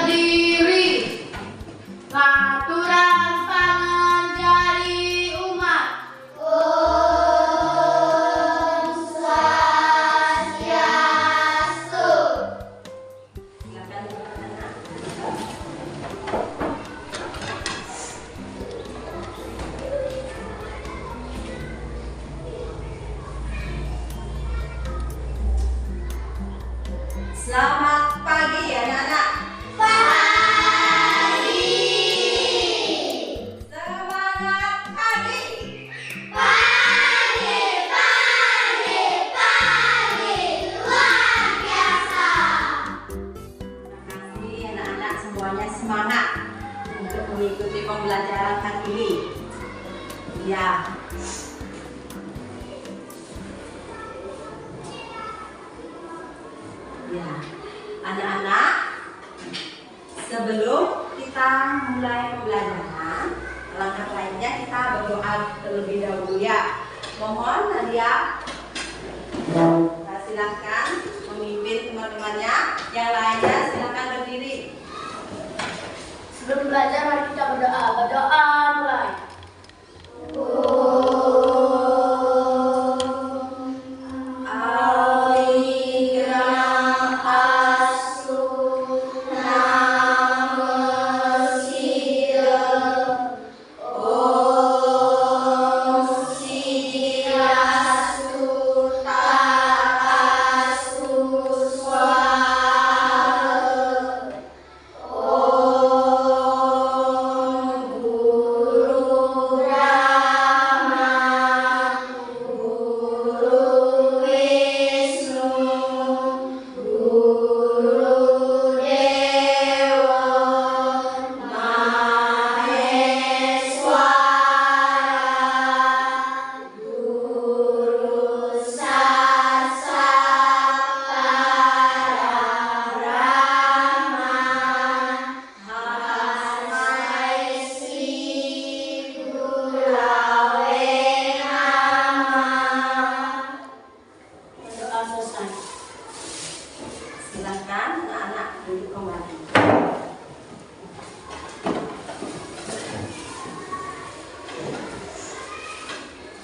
berdiri. Ngaturan pangan jari umat. Om Swastiastu. Silakan anak-anak. Selamat pagi anak-anak. Pagi. Semangat pagi. Pagi, pagi, pagi. Luar biasa. Terima kasih anak-anak semuanya semangat untuk mengikuti pembelajaran hari ini. Ya. Ya, anak-anak, sebelum kita mulai pembelajaran, langkah lainnya kita berdoa terlebih dahulu ya. Mohon Nadia, silakan memimpin teman-temannya. Yang lainnya silakan berdiri. Sebelum belajar mari kita berdoa. Berdoa mulai. Silakan anak-anak duduk kembali.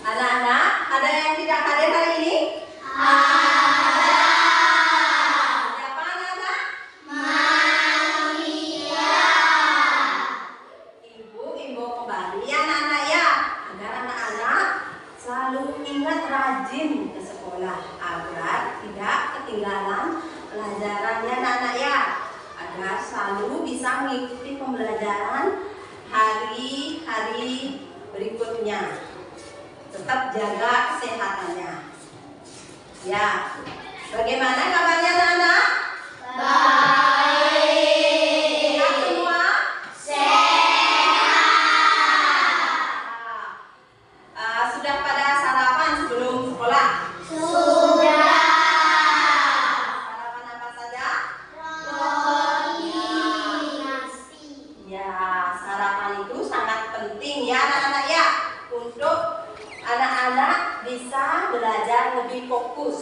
Anak-anak, ada yang tidak hadir hari ini? Ada. Siapa anak-anak? Mania. Ibu imbau kembali ya anak-anak ya, agar anak-anak selalu ingat rajin ke sekolah agar tidak ketinggalan pelajarannya anak-anak ya, agar selalu bisa mengikuti pembelajaran hari-hari berikutnya. Tetap jaga kesehatannya. Ya, bagaimana kabarnya anak-anak? Baik. Sehat semua? Sehat. Sudah pada sarapan sebelum sekolah? Sudah. Sarapan apa saja? Roti. Nasi. Ya, sarapan itu sangat penting ya anak-anak ya, untuk anak-anak bisa belajar lebih fokus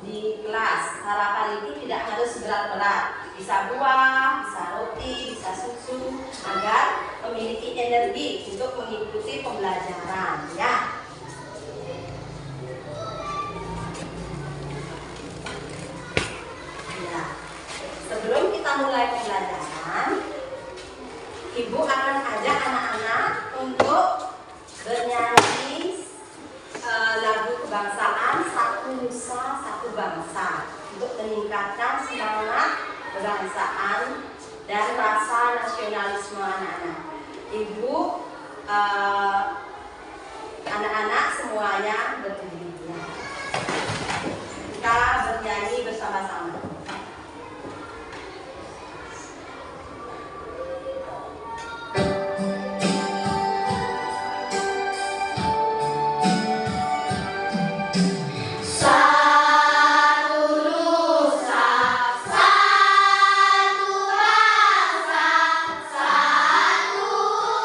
di kelas. Sarapan itu tidak harus berat-berat, bisa buah, bisa roti, bisa susu, agar memiliki energi untuk mengikuti pembelajaran ya. Ya, sebelum kita mulai pembelajaran, Ibu akan ajak anak-anak untuk bernyanyi lagu kebangsaan Satu Nusa Satu Bangsa, untuk meningkatkan semangat kebangsaan dan rasa nasionalisme anak-anak. Ibu, anak-anak semuanya berdiri ya. Kita bernyanyi bersama-sama. Satu bangsa, satu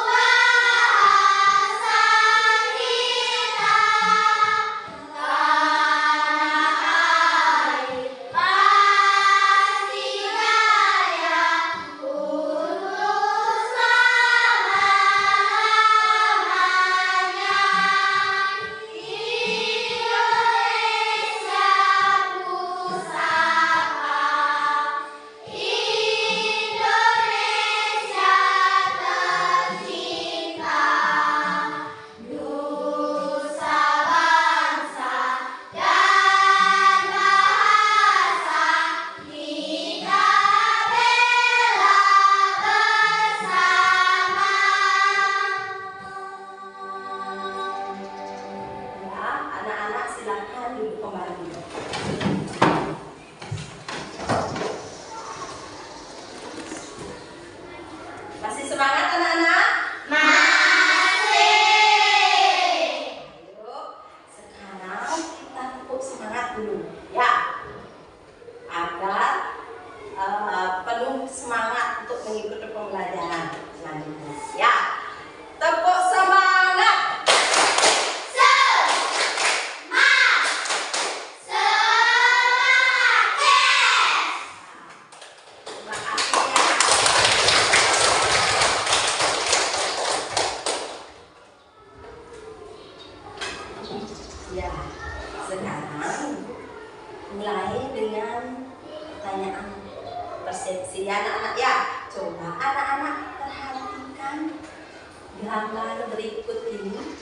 bahasa kita. Ya, sekarang mulai dengan pertanyaan persepsi anak-anak ya. Coba anak-anak perhatikan gambar berikut ini.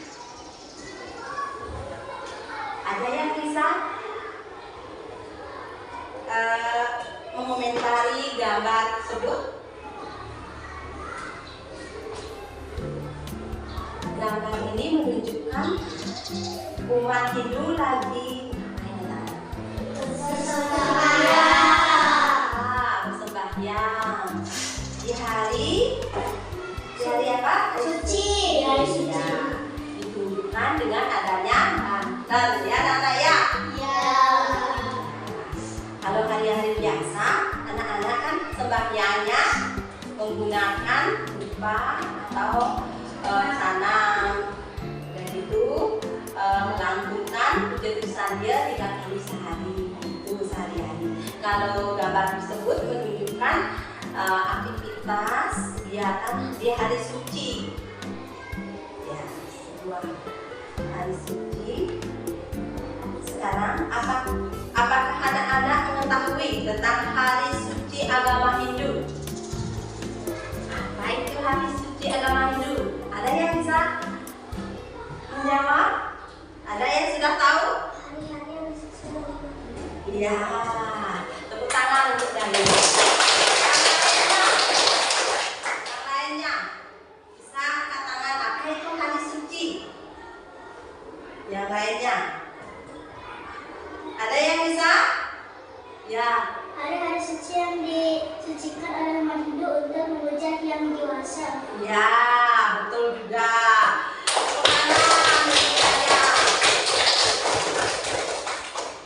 Ada yang bisa mengomentari gambar tersebut? Gambar ini menunjukkan umat Hindu lagi bersembahyang di hari apa? Suci. Hari suci. Ya, ditunjukkan dengan adanya lantern ya anak-anak ya. Ya. Kalau hari-hari biasa, anak-anak kan sembahyangnya menggunakan dupa atau canang, dan itu melantunkan puja-pujian dia 3 kali sehari, itu sehari-hari. Kalau gambar tersebut menunjukkan aktivitas kegiatan di hari suci, ya, sebuah hari suci. Sekarang apakah anak-anak mengetahui tentang hari suci agama Hindu? Apa itu hari suci agama Hindu? Ada yang bisa menjawab? Ada yang sudah tahu? Hari-hari yang suci. Iya, tepuk tangan untuk kalian. Yang lainnya bisa angkat tangan. Apa itu hari suci? Yang lainnya ada yang bisa? Ya. Hari-hari suci yang disucikan oleh umat Hindu untuk memuja yang dewasa. Ya, betul juga.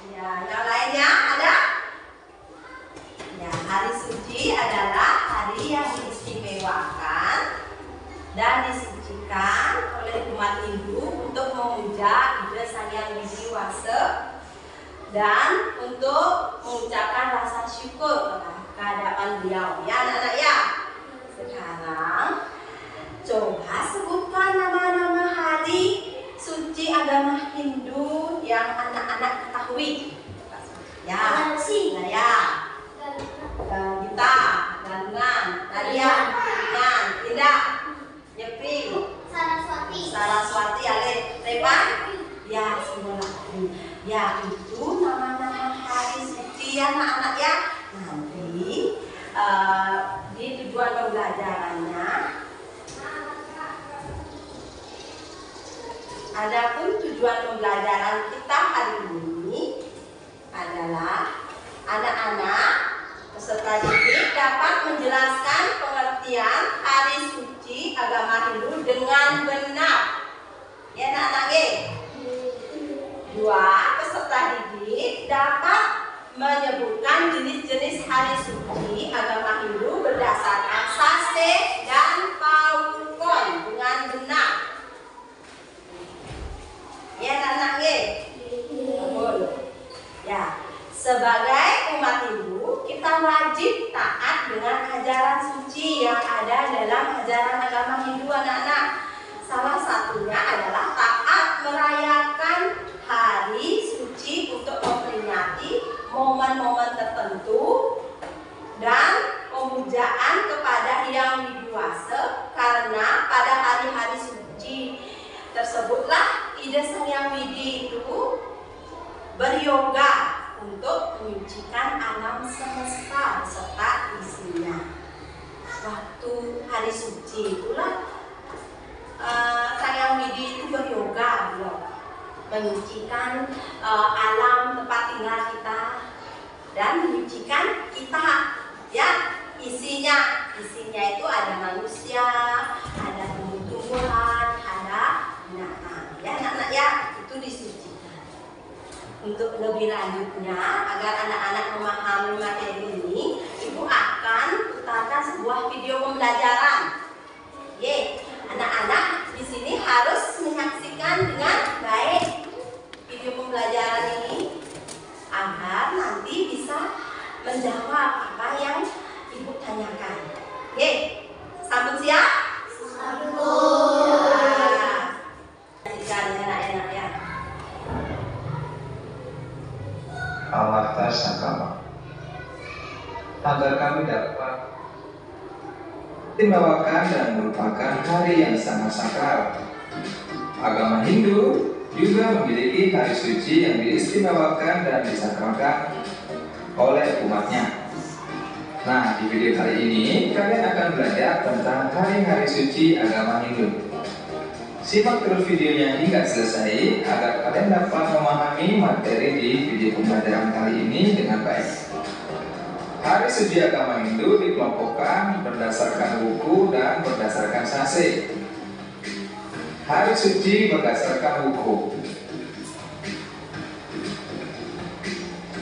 Ya, yang lainnya ada? Ya, hari suci adalah hari yang diistimewakan dan disucikan oleh umat Hindu untuk memuja Ida Sang Hyang Widi Wasa dan untuk mengucapkan rasa syukur kehadapan beliau. Ya anak-anak ya. Sekarang coba sebutkan nama-nama hari suci agama Hindu yang anak-anak ketahui. Ya, nah ya. Gita, Gandungan, Nadia, Nan, Indah, Nyepri, Saraswati, Alif, Repan. Ya, semua. Ya, itu nama-nama hari suci anak-anak ya. Nanti di tujuan pembelajarannya, adapun tujuan pembelajaran kita hari ini adalah anak-anak peserta didik dapat menjelaskan pengertian hari suci agama Hindu dengan benar. Ya anak-anak. 2. Peserta didik dapat menyebutkan jenis-jenis hari suci agama Hindu berdasarkan sase dan paukon dengan benar. Ya anak-anak. Ya, sebagai umat Hindu kita wajib taat dengan ajaran suci yang ada dalam ajaran agama Hindu anak-anak. Salah satunya adalah taat merayakan hari suci untuk memperingati momen-momen tertentu dan pemujaan kepada Hyang Widi Wasa, karena pada hari-hari suci tersebutlah Ida Sang Hyang Widi itu beryoga untuk menyucikan alam semesta beserta isinya. Waktu hari suci itulah Sang Hyang Widi itu beryoga, menyucikan alam tempat tinggal kita dan menyucikan kita, ya. Isinya itu ada manusia, ada tumbuh-tumbuhan, ada binatang. Ya anak-anak ya, itu disucikan. Untuk lebih lanjutnya, agar anak-anak memahami materi ini, Ibu akan putarkan sebuah video pembelajaran. Anak-anak di sini harus menyaksikan dengan baik video pembelajaran ini agar nanti bisa menjawab apa yang Ibu tanyakan. Sambut siap? Sambut. Enak-enak ya. lintas agama, agar kami dapat istimewakan dan merupakan hari yang sangat sakral. Agama Hindu juga memiliki hari suci yang diistimewakan dan disakralkan oleh umatnya. Nah, di video kali ini kalian akan belajar tentang hari-hari suci agama Hindu. Simak terus videonya hingga selesai agar kalian dapat memahami materi di video pembelajaran kali ini dengan baik. Hari suci agama Hindu dikelompokkan berdasarkan buku dan berdasarkan sase. Hari suci berdasarkan buku.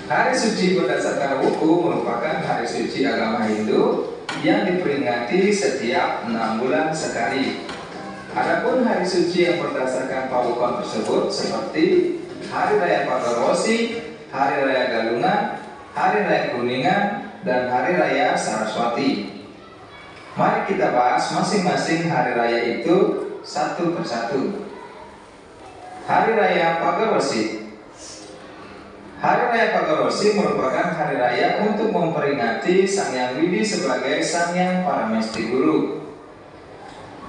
Hari suci berdasarkan buku merupakan hari suci agama Hindu yang diperingati setiap 6 bulan sekali. Adapun hari suci yang berdasarkan pawukon tersebut seperti Hari Raya Pagarosi, Hari Raya Galungan, Hari Raya Kuningan, dan Hari Raya Saraswati. Mari kita bahas masing-masing hari raya itu satu persatu. Hari Raya Pagarosi. Hari Raya Pagarosi merupakan hari raya untuk memperingati Sang Hyang Widi sebagai Sang Hyang Paramesti Guru.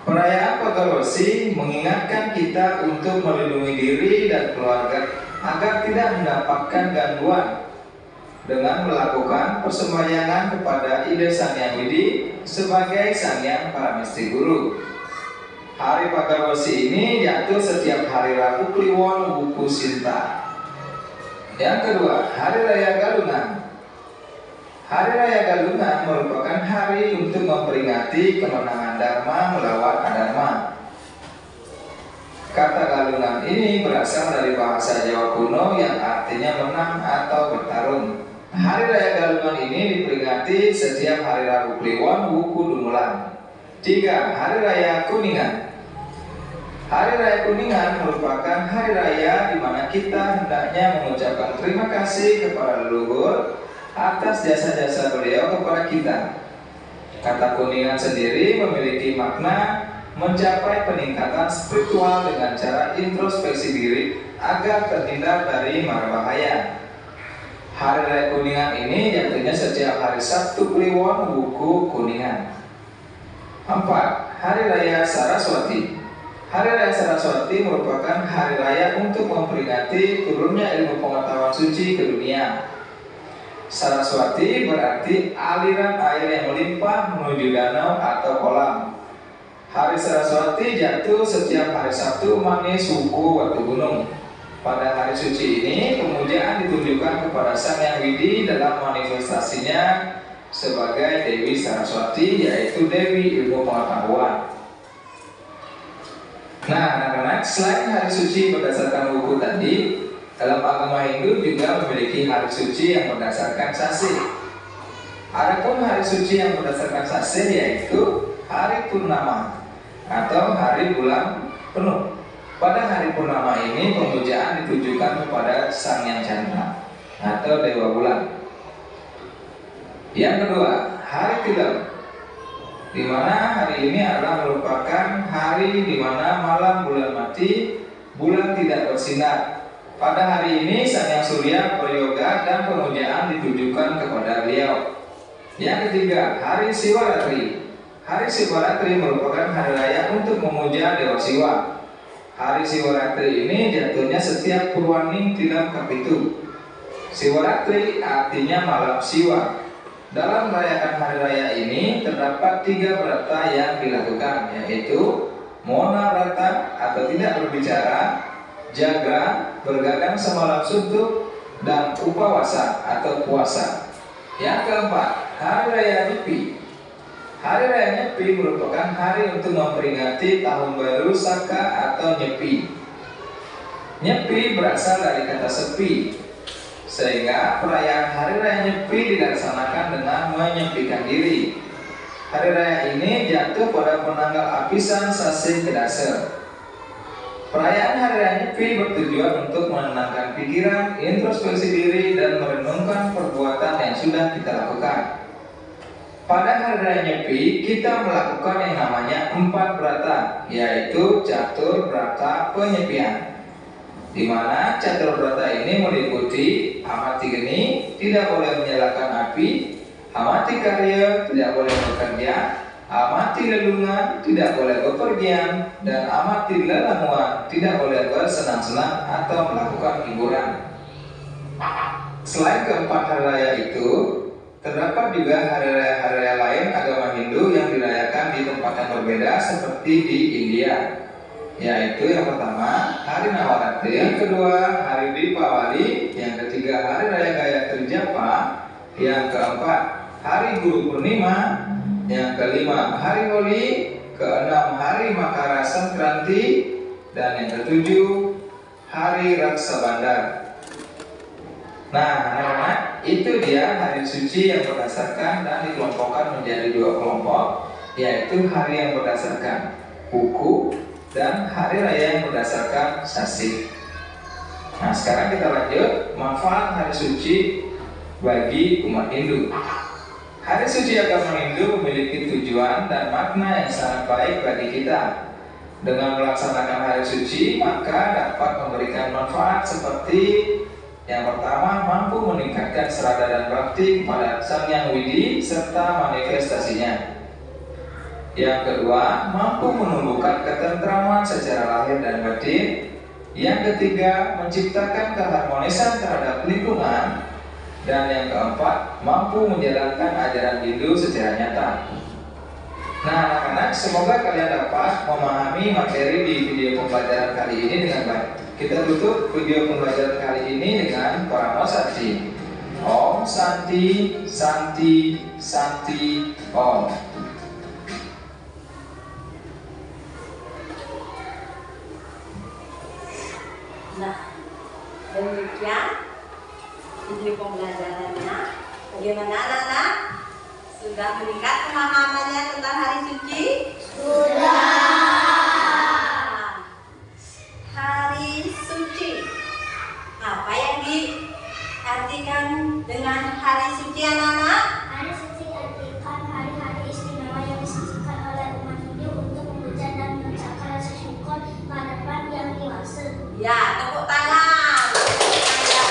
Perayaan Pagarosi mengingatkan kita untuk melindungi diri dan keluarga agar tidak mendapatkan gangguan dengan melakukan persembahyangan kepada ide Sang Hyang Widi sebagai Sang Hyang Paramesti Guru. Hari Pagarosi ini jatuh setiap hari Rabu Kliwon Wuku Sinta. Yang kedua, Hari Raya Galungan. Hari Raya Galungan merupakan hari untuk memperingati kemenangan Dharma melawan Adharma. Kata Galungan ini berasal dari bahasa Jawa kuno yang artinya menang atau bertarung. Hari Raya Galungan ini diperingati setiap hari Rabu Kliwon Wuku Dumulan. 3. Hari Raya Kuningan. Hari Raya Kuningan merupakan hari raya di mana kita hendaknya mengucapkan terima kasih kepada leluhur atas jasa-jasa beliau kepada kita. Kata Kuningan sendiri memiliki makna mencapai peningkatan spiritual dengan cara introspeksi diri agar terhindar dari mara bahaya. Hari Raya Kuningan ini jatuhnya setiap hari Sabtu Kliwon Wuku Kuningan. 4. Hari Raya Saraswati. Hari Raya Saraswati merupakan hari raya untuk memperingati turunnya ilmu pengetahuan suci ke dunia. Saraswati berarti aliran air yang melimpah menuju danau atau kolam. Hari Saraswati jatuh setiap hari Sabtu Mani Suku Watu Gunung. Pada hari suci ini, pemujaan ditunjukkan kepada Sang Hyang Widi dalam manifestasinya sebagai Dewi Saraswati, yaitu Dewi Ilmu Pengetahuan. Nah, anak-anak, selain hari suci berdasarkan buku tadi, dalam agama Hindu juga memiliki hari suci yang berdasarkan sase. Adapun hari suci yang berdasarkan sase yaitu hari Purnama atau hari bulan penuh. Pada hari Purnama ini pemujaan ditujukan kepada Sang Hyang Chandra atau Dewa Bulan. Yang kedua, hari Tilem, di mana hari ini adalah merupakan hari di mana malam bulan mati, bulan tidak bersinar. Pada hari ini Sang Hyang Surya beryoga dan pemujaan ditujukan kepada beliau. Yang ketiga, hari Siwaratri. Hari Siwaratri merupakan hari raya untuk memuja Dewa Siwa. Hari Siwaratri ini jatuhnya setiap Purwaning Tilem Kapitu. Siwaratri artinya malam Siwa. Dalam merayakan hari raya ini terdapat 3 brata yang dilakukan, yaitu Mona Brata atau tidak berbicara, Jaga bergadang semalam suntuk, dan Upawasa atau puasa. Yang keempat, Hari Raya Nyepi. Hari Raya Nyepi merupakan hari untuk memperingati tahun baru Saka atau Nyepi. Nyepi berasal dari kata sepi, sehingga perayaan Hari Raya Nyepi dilaksanakan dengan menyepikan diri. Hari raya ini jatuh pada penanggal Apisan Sase Kedasa. Perayaan Hari Raya Nyepi bertujuan untuk menenangkan pikiran, introspeksi diri, dan merenungkan perbuatan yang sudah kita lakukan. Pada Hari Raya Nyepi, kita melakukan yang namanya 4 brata, yaitu Catur Brata Penyepian. di mana catur berata ini meliputi amati geni, tidak boleh menyalakan api, amati karya, tidak boleh bekerja, amati lelungan, tidak boleh bepergian, dan amati lelamuan, tidak boleh bersenang-senang atau melakukan hiburan. Selain keempat hari raya itu, terdapat juga hari raya lain agama Hindu yang dirayakan di tempat yang berbeda seperti di India, yaitu yang pertama hari Navaratri, yang kedua hari Dipawali, yang ketiga hari raya Gayatri Japa, yang keempat hari Guru Purnima, yang kelima hari Holi, keenam hari Makara Sankranti, dan yang ketujuh hari Raksa Bandar. Nah, anak-anak, itu dia hari suci yang berdasarkan dan dikelompokkan menjadi dua kelompok, yaitu hari yang berdasarkan buku dan hari raya yang berdasarkan sasi. Nah, sekarang kita lanjut manfaat hari suci bagi umat Hindu. Hari suci agama Hindu memiliki tujuan dan makna yang sangat baik bagi kita. Dengan melaksanakan hari suci, maka dapat memberikan manfaat seperti yang pertama, mampu meningkatkan serada dan bakti kepada Sang Yang Widi serta manifestasinya. Yang kedua, mampu menumbuhkan ketentraman secara lahir dan batin. Yang ketiga, menciptakan keharmonisan terhadap lingkungan. Dan yang keempat, mampu menjalankan ajaran Hindu secara nyata. Nah, anak-anak, semoga kalian dapat memahami materi di video pembelajaran kali ini dengan baik. Kita tutup video pembelajaran kali ini dengan Paramo Santi. Om Santi, Santi, Santi, Om. Nah, demikian video pembelajarannya. Bagaimana anak-anak? Sudah meningkat pemahamannya tentang hari suci? Sudah. Hari suci, apa yang diartikan dengan hari suci anak-anak? Hari suci artikan hari-hari istimewa yang disucikan oleh umat Hindu untuk memuja dan mengucapkan rasa syukur kehadapan Yang Dewasa. Ya, tepuk tangan. Ya,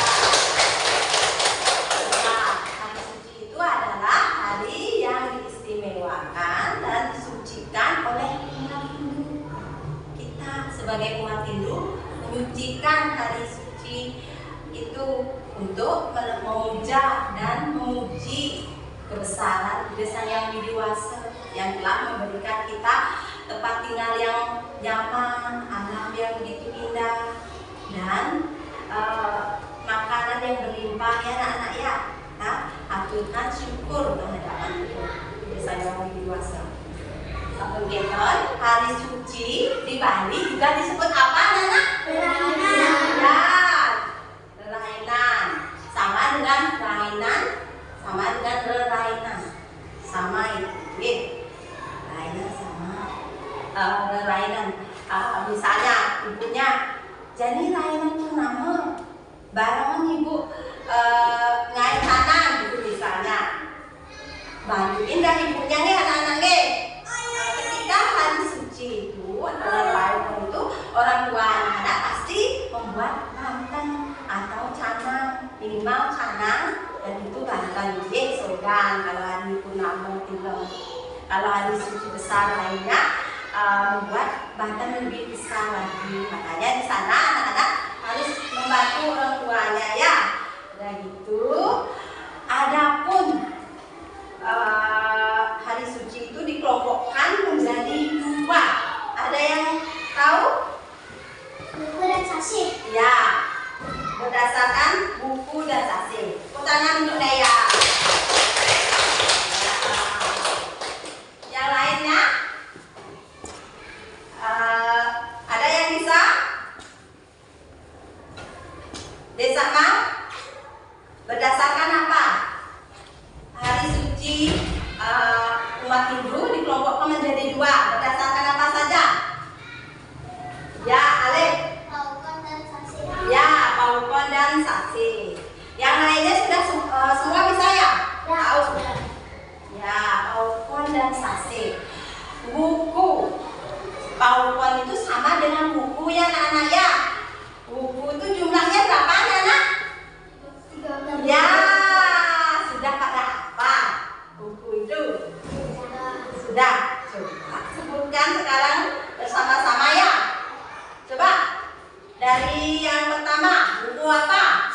hari suci itu adalah hari yang diistimewakan dan disucikan oleh umat Hindu. Kita sebagai umat Hindu menyucikan hari suci itu untuk memuja dan memuji kebesaran Sang Yang Widiwasa yang telah memberikan kita tempat tinggal yang nyaman, alam yang begitu indah, dan makanan yang berlimpah ya anak-anak ya. Nah, aturkan syukur kehadiran Sang Yang Widiwasa. Kemudian hari suci di Bali juga disebut apa anak-anak? Rainan. Ya, Rainan. Sama dengan Rainan, sama dengan Rainan. Sama itu. Rainan sama Rainan. Misalnya ibunya, jadi Rainan itu nama barengan ibu ngai kanan gitu misalnya. Bantuin dah ibunya nih anak-anak nih. Ketika hari suci itu Rainan itu orang tua anak pasti membuat mantan atau canang, minimal canang, dan itu bantan sogan kalau hari purnama film. Kalau hari suci besar lainnya membuat bantan lebih besar lagi. Makanya di sana anak-anak harus membantu orang tuanya ya. Nah gitu. Adapun hari suci itu dikelompokkan menjadi dua. Ada yang tahu? Buku dan sasi. Ya, berdasarkan buku dan sasi. Tangan untuk Naya. Yang lainnya, ada yang bisa? Desa Mal, berdasarkan apa? Hari suci umat Hindu dikelompokkan menjadi dua. Berdasarkan apa saja? Ya, Alif. Paukon dan sasi. Ya, Paukon dan sasi. Yang lainnya sudah semua bisa ya? Tahu sudah. Ya, Paukon dan sasi. Buku Paukon itu sama dengan buku ya anak-anak ya. Buku Dari yang pertama, buku apa?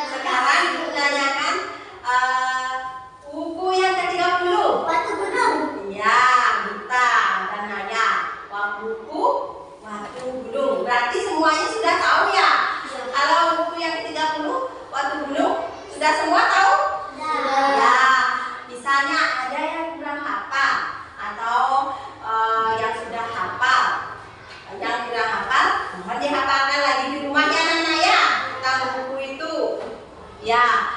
Sekarang ibu menanyakan buku yang ke-30. Batu gunung. Ya, Gita dan Naya. Buku Watu Gunung. Berarti semuanya sudah tahu ya? Kalau buku yang ke-30, Watu Gunung, sudah semua tahu? Ya, misalnya ada yang kurang hafal atau yang sudah hafal. Yang kurang hafal, mohon dihafalkan lagi di rumahnya anak-anak ya tentang buku itu. Ya,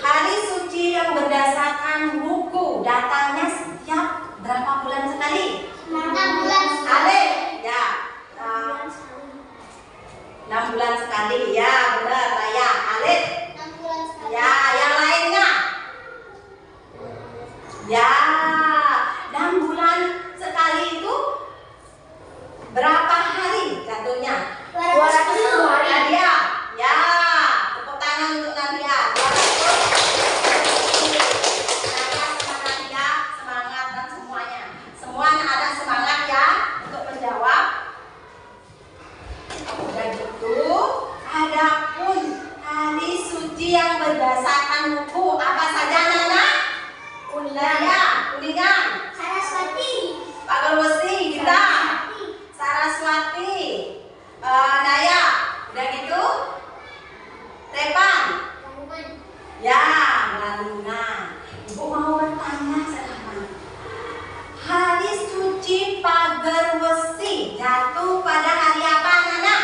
hari suci yang berdasarkan buku datangnya setiap berapa bulan sekali? 6 bulan Sekali, ya. 6 bulan sekali, ya benar Raya. Alif, 6 bulan sekali. ya yang lainnya. Ya, 6 bulan sekali itu berapa hari jatuhnya? 210 hari. Nadia, ya tepuk tangan untuk Nadia. 210. Nadia sama Nadia semangat dan semuanya. Semua ada semangat ya untuk menjawab. Udah gitu, adapun hari suci yang berdasarkan buku apa saja Nana? Nadia, Kuningan, Saraswati. Pagarwesi, kita, Saraswati, Naya, udah gitu, Repan, ya, Galungan. Ibu mau bertanya sekarang, hari suci Pagarwesi jatuh pada hari apa, Nana?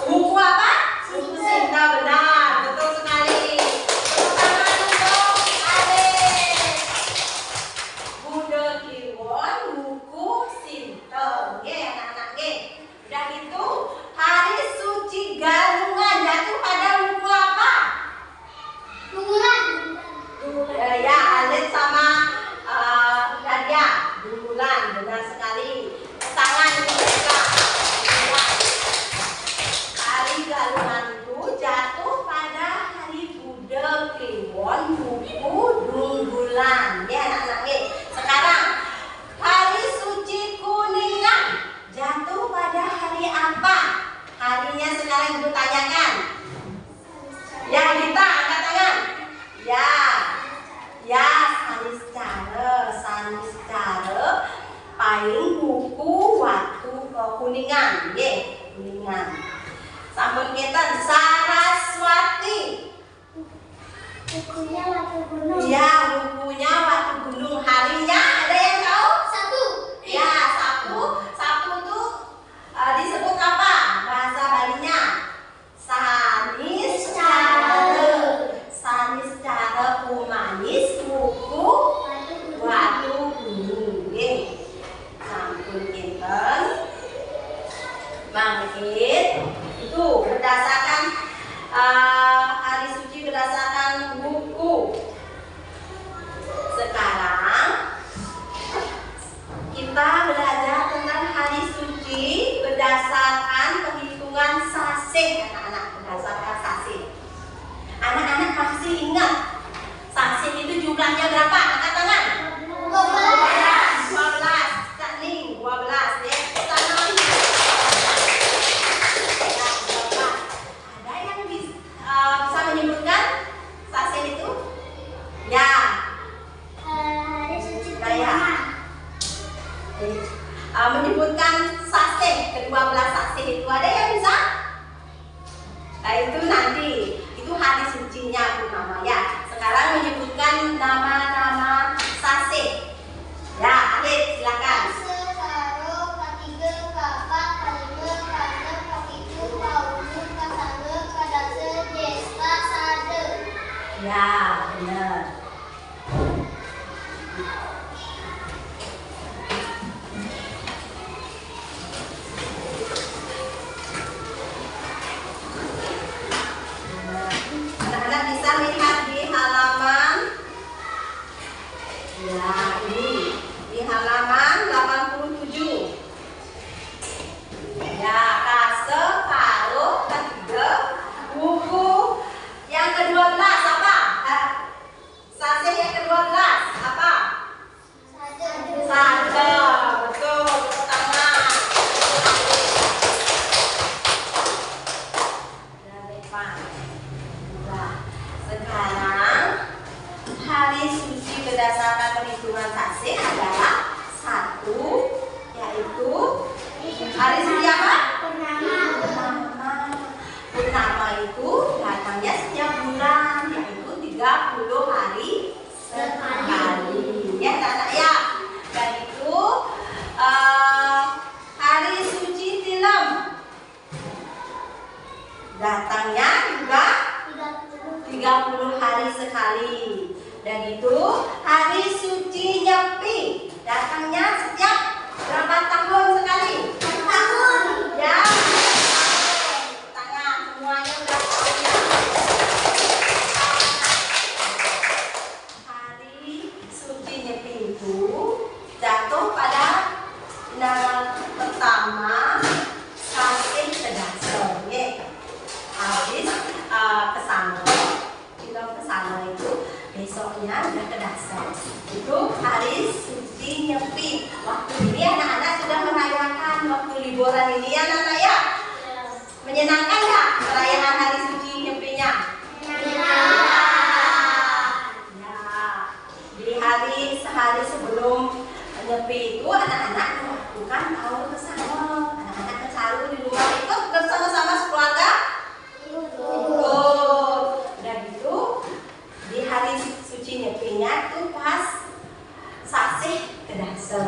Buku apa? Buku Sinta, benar, betul sekali. Tepuk tangan untuk Adik. Bude Kliwon, buku Sinta. Oke, anak-anak, oke. Udah gitu, hari suci Galungan jatuh pada buku apa? Ya, Alit sama Nadia. Bulan, benar sekali. Tangan mereka. Hari Galungan itu jatuh pada hari Bude Kliwon, buku Dunggulan. Ya, anak-anak, oke. Sekarang hari suci Kuningan jatuh pada hari apa? Harinya sekarang ibu tanyakan. Ya, kita angkat tangan. Ya, ya, Sanis Cara, paling buku Watu Kuningan, ye, Kuningan. Sampun kita Saraswati. Bukunya Watu Gunung. Ya, bukunya Watu Gunung. Harinya ada yang tahu? Ya, Sabtu tuh disebut apa? Bahasa Balinya? Sanis Cara Humanis buku Watu Gunung. Sampun kinten. Mangkit itu berdasarkan hari suci berdasarkan buku. Sekarang kita belajar tentang hari suci berdasarkan perhitungan sasih, anak-anak, berdasarkan sasih. Anak-anak masih ingat sasih itu jumlahnya berapa? Angkat tangan. 12. Nih, 12 ya. Tangan. Ya, 12. Ada yang bisa menyebutkan sasih itu? Ya. Hari suci Saya menyebutkan sasih, ke-12 sasih itu ada yang bisa? Nah itu nanti, itu hari sucinya Purnama ya. Sekarang menyebutkan nama-nama sasih. Ya, Alif silakan. Ya, benar. Ya, ini di halaman 87. Ya, separuh ketiga buku yang ke-12 apa? Sasih yang ke-12 apa? Sate. Betul, pertama. Dan depan. Nah, sekarang hari suci berdasarkan perhitungan sasih adalah 1, yaitu hari suci apa? Purnama itu datangnya setiap bulan, yaitu 30 hari sekali. Ya, anak ya. Dan itu hari suci tilam datangnya juga 30 hari sekali. Dan itu hari suci nyepi datangnya setiap berapa tahun sekali? Tahun. Ya. Tangan semuanya udah tahu ya. Hari suci nyepi itu jatuh pada pertama sampai kedasa. Habis kesana, kita kesana itu besoknya udah kedasa. Itu hari suci nyepi. Waktu ini anak-anak sudah merayakan waktu liburan ini ya anak-anak ya. Menyenangkan nggak perayaan hari suci nyepinya? Ya, di hari sehari sebelum nyepi itu anak-anak melakukan tahu bersama. Anak-anak bersaru di rumah itu bersama-sama sekeluarga. Dan itu di hari suci nyepinya itu pas sasih kedasa.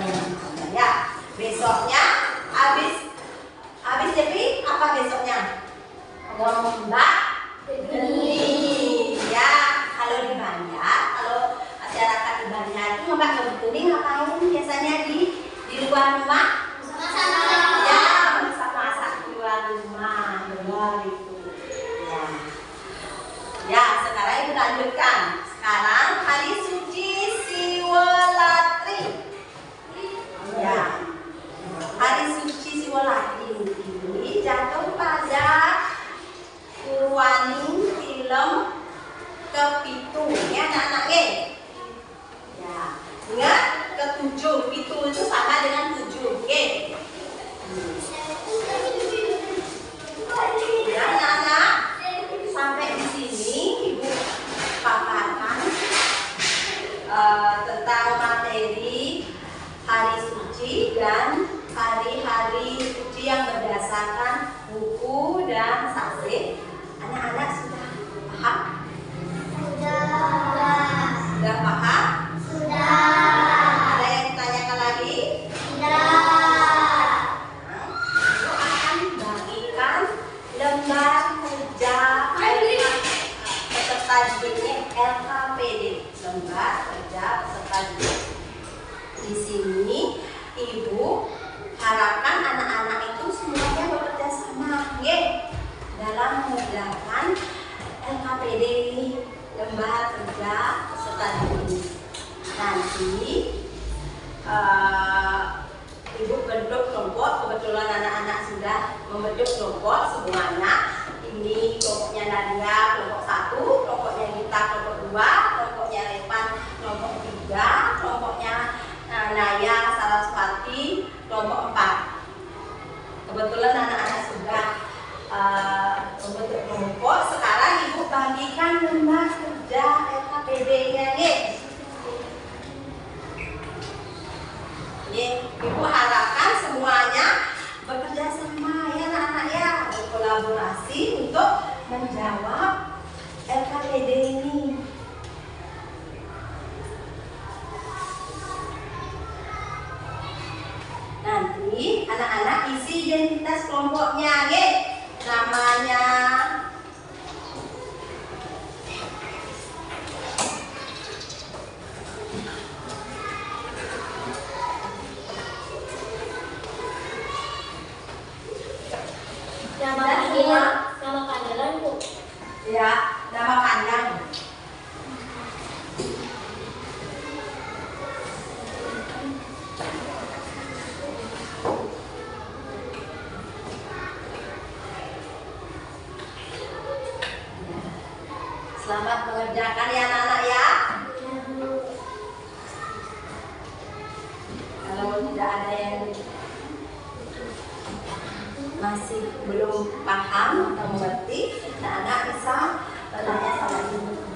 Ya, besoknya habis nyepi apa besoknya? Lomba geni. Ya, kalau di Banjar, kalau masyarakat di Banjar itu lomba geni ngapain biasanya di luar rumah? Ya, masak-masak di luar rumah. Benar itu. Ya, sekarang kita lanjutkan. Sekarang hari suci Siwalatri. Ya, hari suci Siwalatri ini jatuh pada Purwaning film ke-7 ya anak-anak ya. Ingat ke-7, 7 itu sama dengan 7. Oke. Ya anak-anak, sampai di sini Ibu paparkan tentang materi hari suci dan hari-hari suci yang berdasarkan buku dan sasih. Anak-anak sudah paham? Sudah paham? Ada yang ditanyakan lagi? Ibu akan bagikan lembar kerja peserta didiknya LKPD. Lembar kerja peserta didik. Di sini Ibu harapkan anak-anak itu semuanya bekerja sama dalam mengerjakan LKPD ini, lembar kerja peserta didik. Nanti Ibu bentuk kelompok, kebetulan anak-anak sudah membentuk kelompok semuanya. Ini kelompoknya Nadia, kelompok 1, kelompoknya Gita, kelompok 2, kelompoknya Repan, kelompok 3, kelompoknya Naya, Saraswati, kelompok 4. Kebetulan anak-anak sudah membentuk kelompok. Sekarang Ibu bagikan lembar kerja LKPD-nya Ibu harapkan semuanya bekerja sama ya anak-anak ya, berkolaborasi untuk menjawab LKPD ini. Nanti anak-anak isi identitas kelompoknya namanya. Nama panggilan Bu. Ya, nama panjang. Dikerjakan ya anak-anak ya. Kalau tidak ada yang masih belum paham atau mengerti, anak-anak bisa bertanya sama ibu.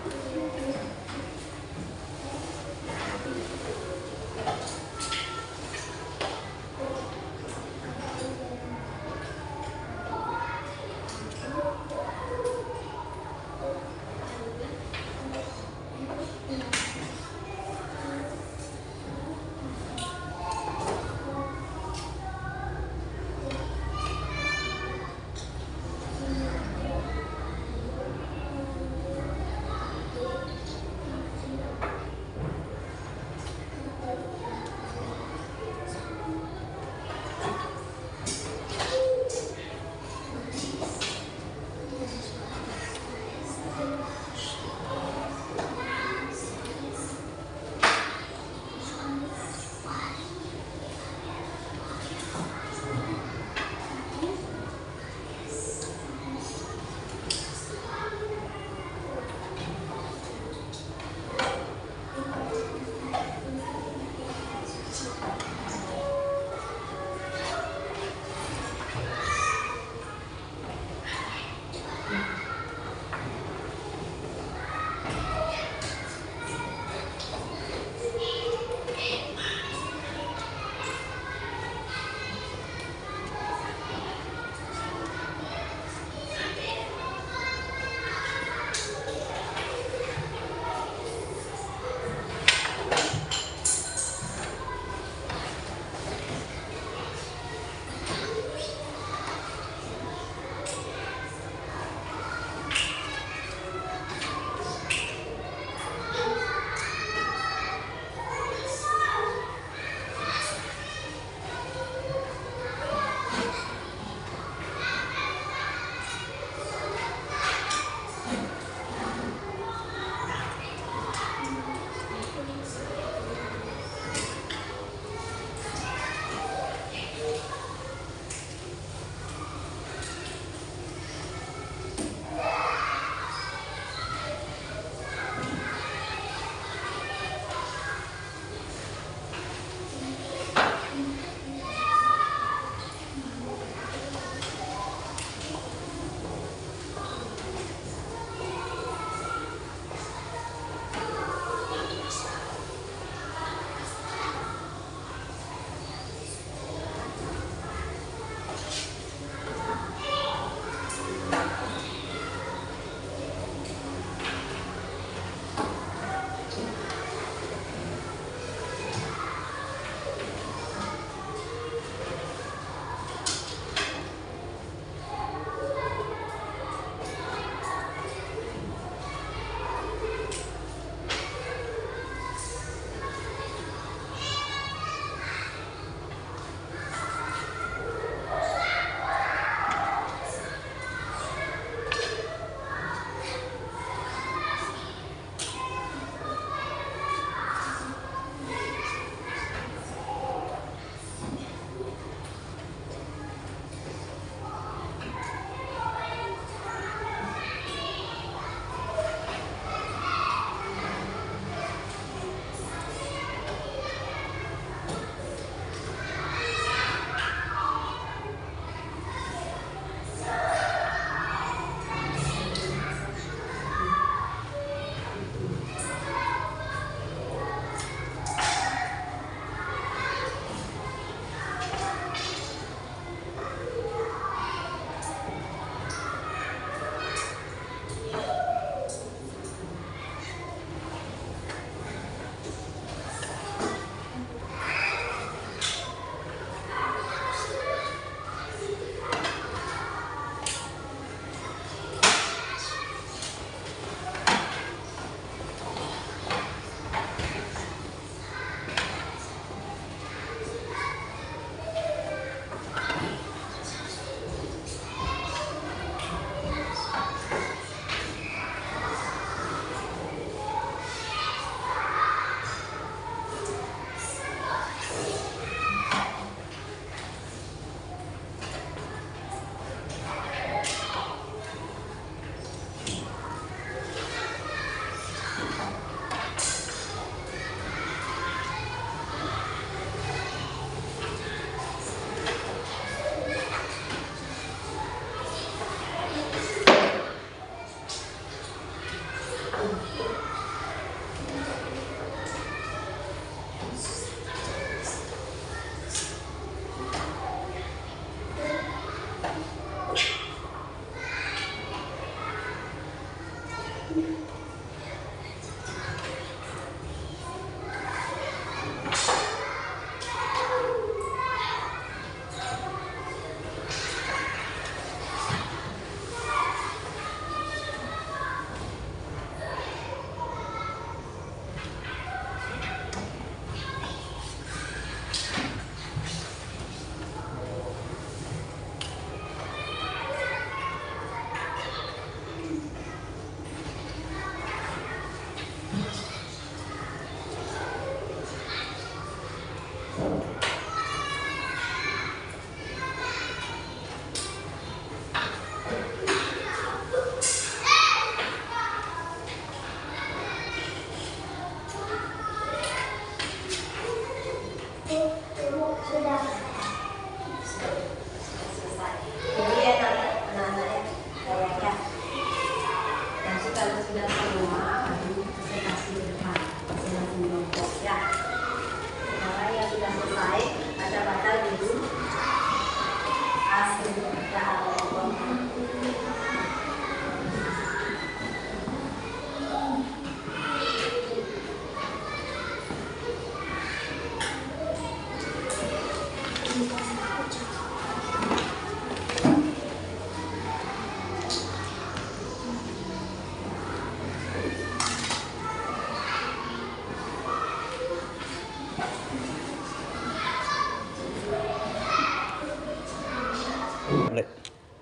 Lek.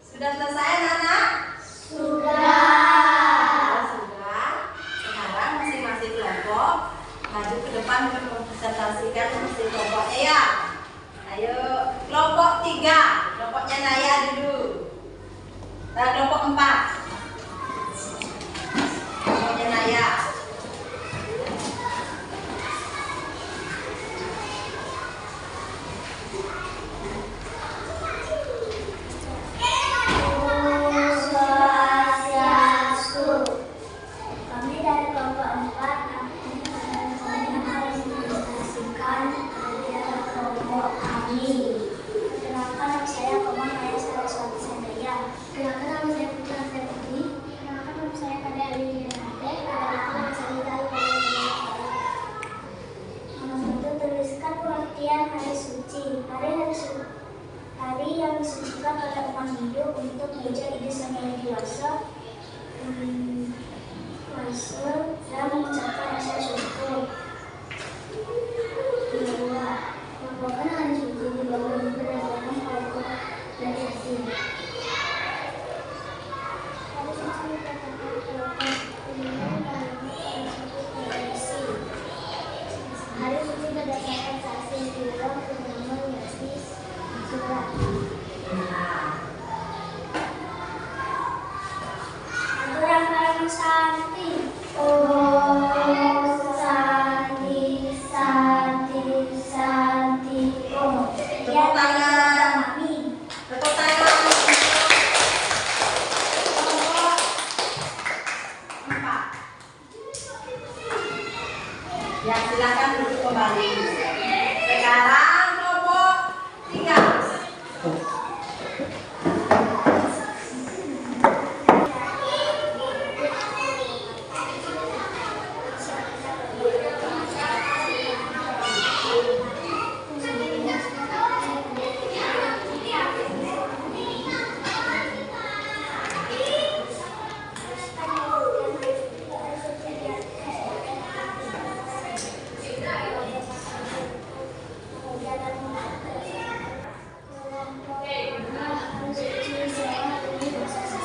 Sudah selesai anak-anak? Sudah. Sudah. Sekarang masing-masing kelompok maju ke depan untuk mempresentasikan masing kelompoknya ya. Ayo, kelompok 3, kelompoknya Naya dulu. Nah, kelompok 4, kelompoknya Naya. Kami dari kelompok 4 akan mempresentasikan kelompok kami. Kenalkan nama saya Komang Naya Saraswati Sandaya. Kenalkan nama saya Putra Putri. Kenalkan nama saya Kade Alini Renate. Kenalkan nama saya Nidal Nomor 1, tuliskan pengertian hari suci. Hari yang disucikan oleh umat Hindu untuk mengejar ide yang dewasa dan mengucapkan rasa syukur. Kedua, merupakan hari suci di bawah berdasarkan kelompok dan sesi. Hari suci berdasarkan kelompok ilmu dan tradisi. Hari suci berdasarkan sesi juga bernama Yasi Surat. Aturan paling santi. Oh, santi, santi, santi. Oh, Tepuk tangan. kami. Tepuk tangan. Kelompok 4. Ya, silakan duduk kembali. Sekarang kelompok 3.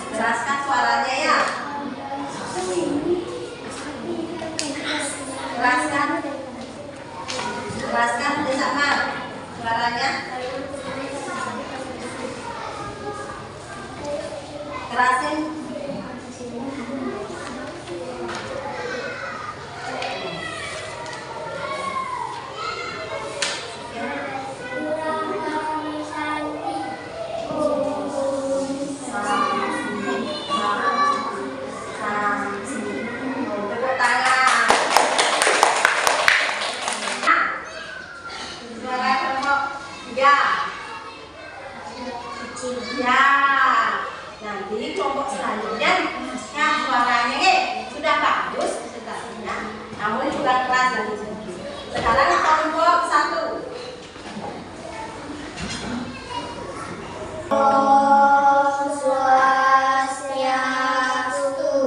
Keraskan suaranya ya. Keraskan. Keraskan bersama suaranya. Kerasin. Tepuk tangan. Suara kelompok 3. Ya. Nanti kelompok selanjutnya dikasihkan suaranya. Sudah bagus presentasinya. Namun juga keras dan sedikit. Sekarang kelompok 1. Om Swastiastu.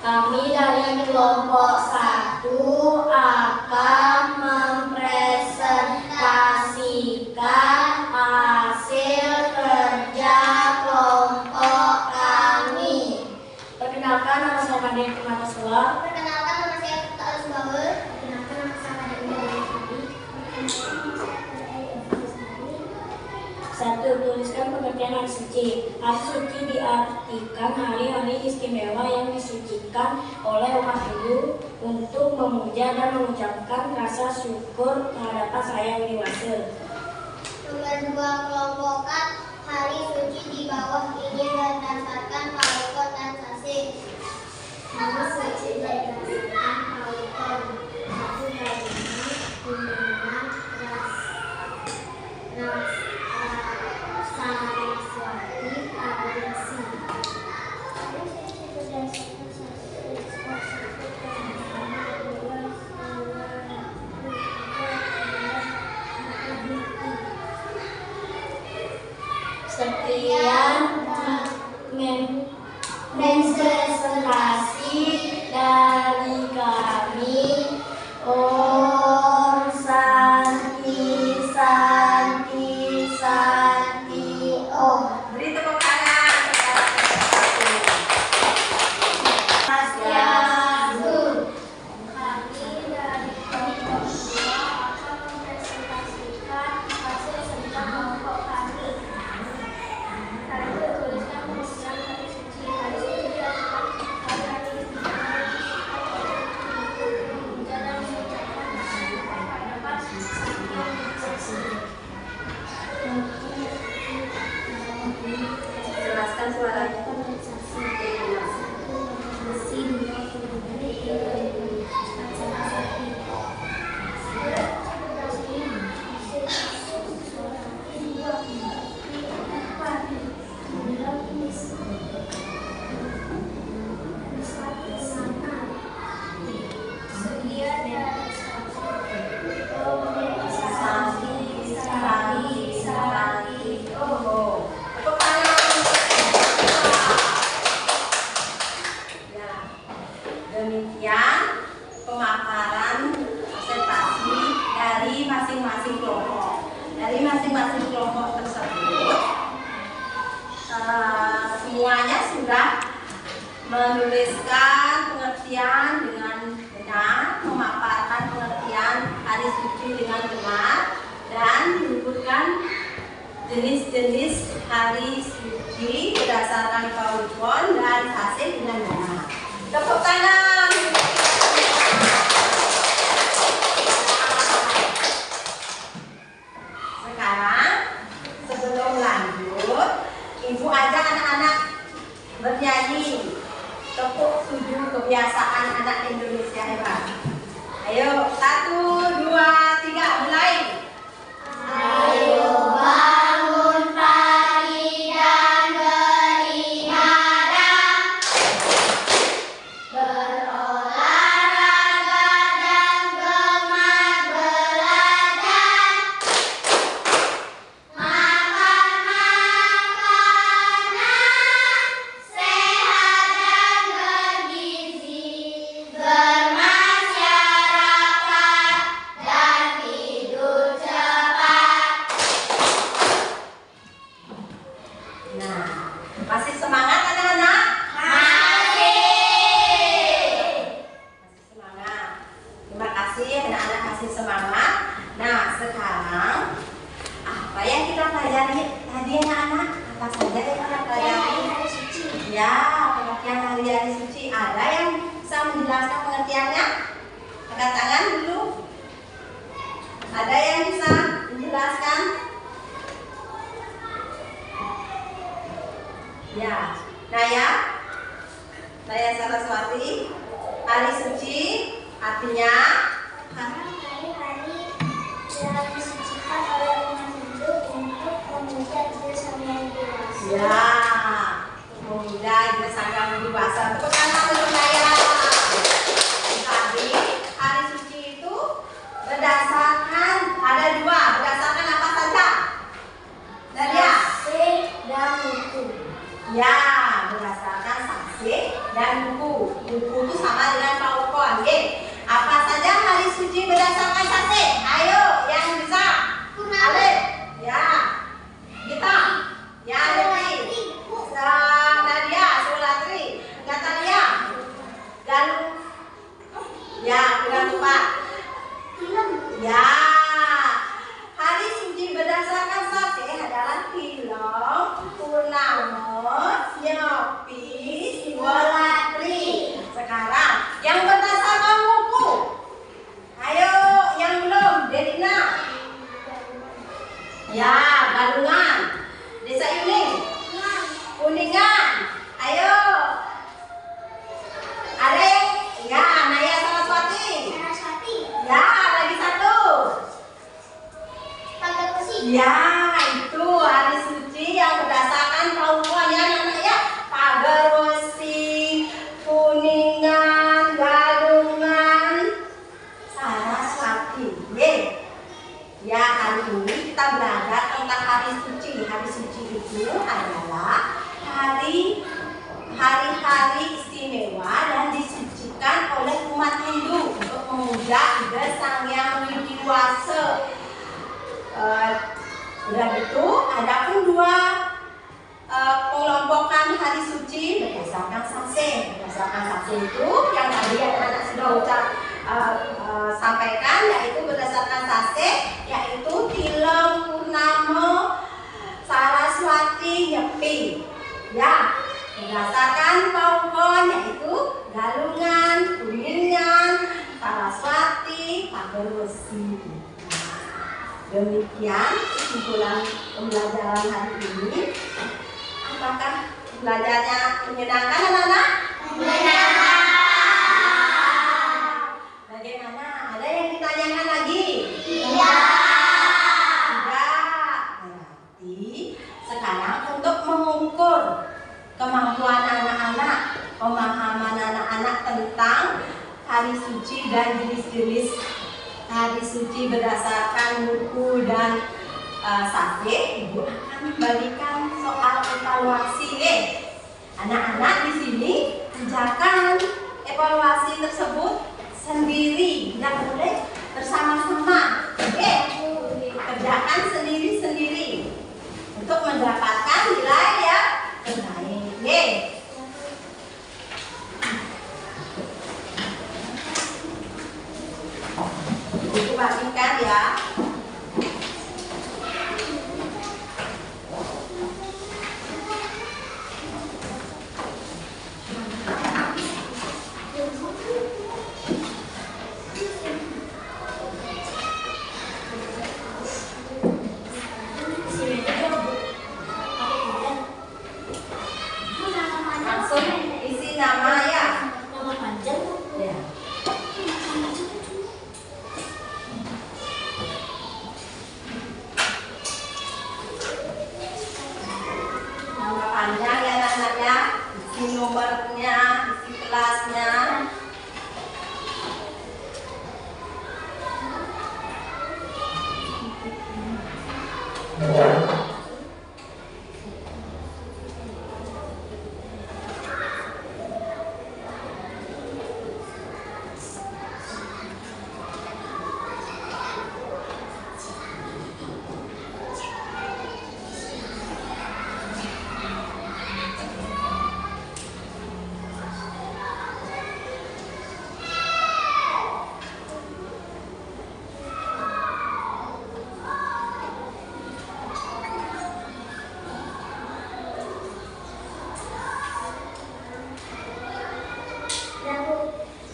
Kami dari kelompok 1 akan mempresentasikan hasil kerja kelompok kami. Perkenalkan, nama saya Kade Kumataswa. Perkenalkan, nama saya Putra Alsbahul. Perkenalkan, nama saya Kade Kumataswa. Satu, tuliskan pengertian hari suci. Hari suci diartikan hari-hari istimewa yang disucikan oleh umat Hindu untuk memuja dan mengucapkan rasa syukur kehadapan Sang Hyang Widi Wasa. Nomor 2, kelompokkan hari suci di bawah ini berdasarkan palikot dan sasi. Hari suci berdasarkan palikot. Satu, bagaimana hubungan Saraswati Agensi. Sekian presentasi dari kami. menuliskan pengertian dengan benar, memaparkan pengertian hari suci dengan benar, dan menyebutkan jenis-jenis hari suci berdasarkan PowerPoint dan hasil dengan benar. Tepuk tangan. Sekarang sebelum lanjut, Ibu ajak anak-anak bernyanyi tepuk tujuh kebiasaan anak Indonesia hebat. Ayo, 1, 2, 3, mulai. Ayo bangun pagi dan beribadah, berolahraga dan gemar belajar, makan makanan sehat dan bergizi, bermasyarakat dan hidup cepat. Nah, masih semangat anak-anak? Masih. Masih semangat. Terima kasih anak-anak masih semangat. Nah, sekarang apa yang kita pelajari tadi anak-anak? Apa saja yang kita pelajari? Ya, pengertian hari-hari suci. Ada yang bisa menjelaskan pengertiannya? Angkat tangan dulu. Ada yang bisa menjelaskan? Ya, Naya Saraswati, hari suci artinya Hari-hari yang disucikan oleh umat Hindu untuk memuja Buddha Sang Yang Dewasa. ya, pemuda bersandang dewasa. Tepuk tangan untuk Naya. Tadi hari suci itu berdasarkan ada dua, berdasarkan apa saja? Nadia? Sasih dan buku. Ya, berdasarkan saksi dan buku. Buku itu sama dengan PowerPoint. Oke. Apa saja hari suci berdasarkan saksi? Ayo, yang bisa. Alif. Ya. Kita. Ya, Devi. Nadia, Sulatri. Natalia. Galuh. Ya, kurang lupa. Ya. Hari suci berdasarkan saksi adalah film, Purnama, Nyopi, Siwalatri. Sekarang yang berdasarkan buku. Ayo, yang belum, Dedina. Ya, Galungan. Desa Yuning. Kuningan. Ayo. Ada yang? Ya, Naya Saraswati. Ya, lagi satu. Ya, itu hari suci yang berdasarkan PowerPoint ya anak-anak ya. Pagerosi, Kuningan, Galungan, Saraswati. Ya, hari ini kita belajar tentang hari suci. Hari suci itu adalah hari-hari istimewa dan disucikan oleh umat Hindu untuk memuja Buddha Sang Yang Widiwasa. Udah gitu, ada pun dua pengelompokan hari suci berdasarkan sase. Berdasarkan sase itu yang tadi anak-anak sudah sampaikan, yaitu berdasarkan sase, yaitu Tilem, Purnama, Saraswati, Nyepi. Ya, berdasarkan PowerPoint yaitu Galungan, Kuningan, Saraswati, Pagerosi. Demikian kesimpulan pembelajaran hari ini. Apakah belajarnya menyenangkan anak-anak? Menyenangkan. Bagaimana? Ada yang ditanyakan lagi? Iya. Tidak. Berarti sekarang untuk mengukur kemampuan anak-anak, pemahaman anak-anak tentang hari suci dan jenis-jenis hari suci berdasarkan buku dan sase, Ibu akan membagikan soal evaluasi. Anak-anak di sini kerjakan evaluasi tersebut sendiri, tidak boleh bersama-sama. Kerjakan sendiri-sendiri untuk mendapatkan nilai yang terbaik. rapikan ya. Langsung isi nama ya. Nama panjang. Ya. Nama panjang ya anak-anaknya, isi nomornya, isi kelasnya.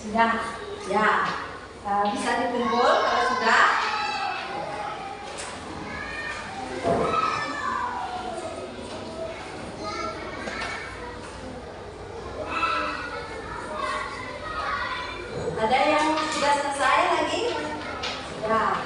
Sudah, ya. Bisa dikumpul kalau sudah. Ada yang sudah selesai lagi? Sudah.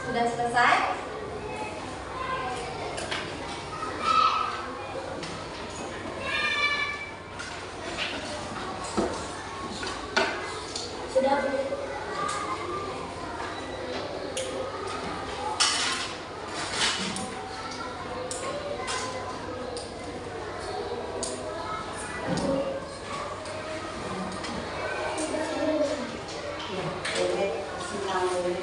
Sudah selesai? Sudah, Bu. Ya, boleh. Silang boleh.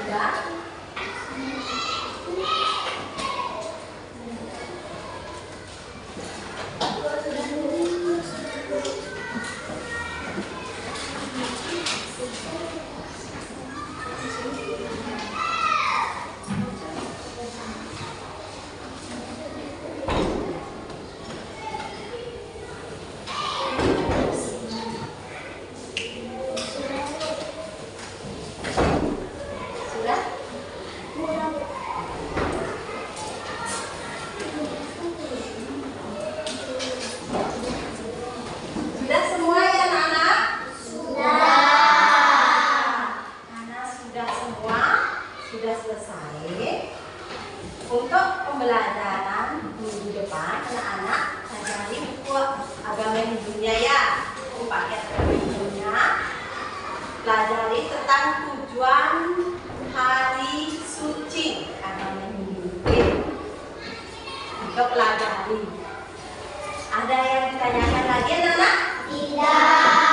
Sudah? Sudah? Sudah semua ya anak-anak? Karena sudah semua, sudah selesai. Untuk pembelajaran minggu depan, anak-anak pelajari buku agama Hindunya ya. Aku pakai agama Hindunya. Pelajari tentang tujuan hari suci agama Hindu. Kita pelajari. Ada yang ditanyakan lagi anak-anak? Tidak.